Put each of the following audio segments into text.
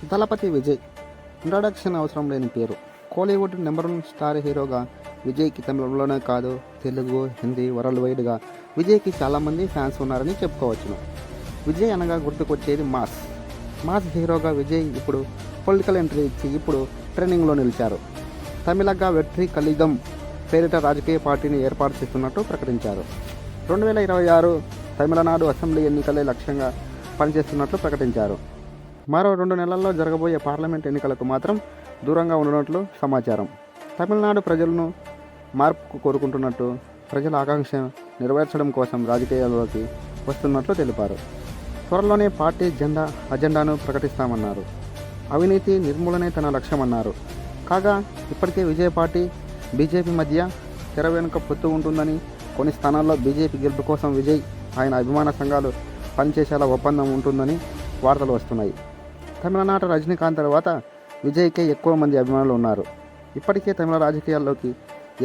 దళపతి Vijay introduction అవసరం లేని పేరు. కోలీవుడ్ నెంబర్ 1 స్టార్ హీరోగా విజయ్కి తమిళంలోనే కాదు, తెలుగు, హిందీ, వరల్డ్ వైడ్గా విజయ్కి చాలామంది ఫ్యాన్స్ ఉన్నారని చెప్పుకోవచ్చును. విజయ్ అనగా గుర్తుకొచ్చేది మాస్ హీరోగా విజయ్ ఇప్పుడు పొలిటికల్ ఎంట్రీ ఇచ్చి ఇప్పుడు ట్రెండింగ్లో నిలిచారు. తమిళగా వెట్రి కలిగం పేరిట రాజకీయ పార్టీని ఏర్పాటు చేస్తున్నట్టు ప్రకటించారు. 2026 తమిళనాడు అసెంబ్లీ ఎన్నికలే లక్ష్యంగా పనిచేస్తున్నట్లు ప్రకటించారు. మరో 2 నెలల్లో జరగబోయే పార్లమెంట్ ఎన్నికలకు మాత్రం దూరంగా ఉండనట్లు సమాచారం. తమిళనాడు ప్రజలను మార్పుకు కోరుకుంటున్నట్టు, ప్రజల ఆకాంక్ష నెరవేర్చడం కోసం రాజకీయాల్లోకి వస్తున్నట్లు తెలిపారు. త్వరలోనే పార్టీ అజెండాను ప్రకటిస్తామన్నారు. అవినీతి నిర్మూలనే తన లక్ష్యమన్నారు. కాగా ఇప్పటికే విజయ్ పార్టీ బీజేపీ మధ్య తెర వెనుక పొత్తు ఉంటుందని, కొన్ని స్థానాల్లో బీజేపీ గెలుపు కోసం విజయ్ ఆయన అభిమాన సంఘాలు పనిచేసేలా ఒప్పందం ఉంటుందని వార్తలు వస్తున్నాయి. తమిళనాట రజనీకాంత్ తర్వాత విజయ్కే ఎక్కువ మంది అభిమానులు ఉన్నారు. ఇప్పటికే తమిళ రాజకీయాల్లోకి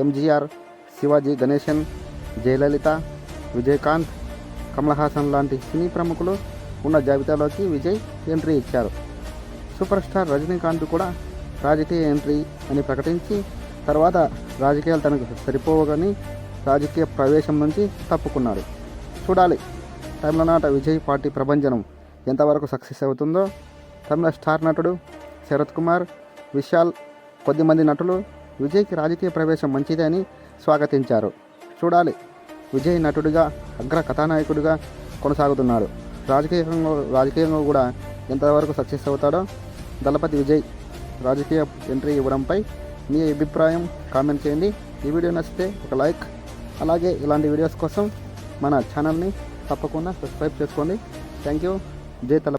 ఎంజీఆర్, శివాజీ గణేశన్, జయలలిత, విజయకాంత్, కమల్ హాసన్ లాంటి సినీ ప్రముఖులు ఉన్న జాబితాలోకి విజయ్ ఎంట్రీ ఇచ్చారు. సూపర్ స్టార్ రజనీకాంత్ కూడా రాజకీయ ఎంట్రీ అని ప్రకటించి తర్వాత రాజకీయాలు తనకు సరిపోవని రాజకీయ ప్రవేశం నుంచి తప్పుకున్నాడు. చూడాలి తమిళనాట విజయ్ పార్టీ ప్రభంజనం ఎంతవరకు సక్సెస్ అవుతుందో. తమిళ స్టార్ నటుడు శరత్ కుమార్, విశాల్, కొద్దిమంది నటులు విజయ్కి రాజకీయ ప్రవేశం మంచిదే అని స్వాగతించారు. చూడాలి విజయ్ నటుడిగా అగ్ర కథానాయకుడిగా కొనసాగుతున్నాడు. రాజకీయంగా కూడా ఎంతవరకు సక్సెస్ అవుతాడో. దళపతి విజయ్ రాజకీయ ఎంట్రీ ఇవ్వడంపై మీ అభిప్రాయం కామెంట్ చేయండి. ఈ వీడియో నచ్చితే ఒక లైక్, అలాగే ఇలాంటి వీడియోస్ కోసం మన ఛానల్ని తప్పకుండా సబ్స్క్రైబ్ చేసుకోండి. Thank you. జై దళపతి.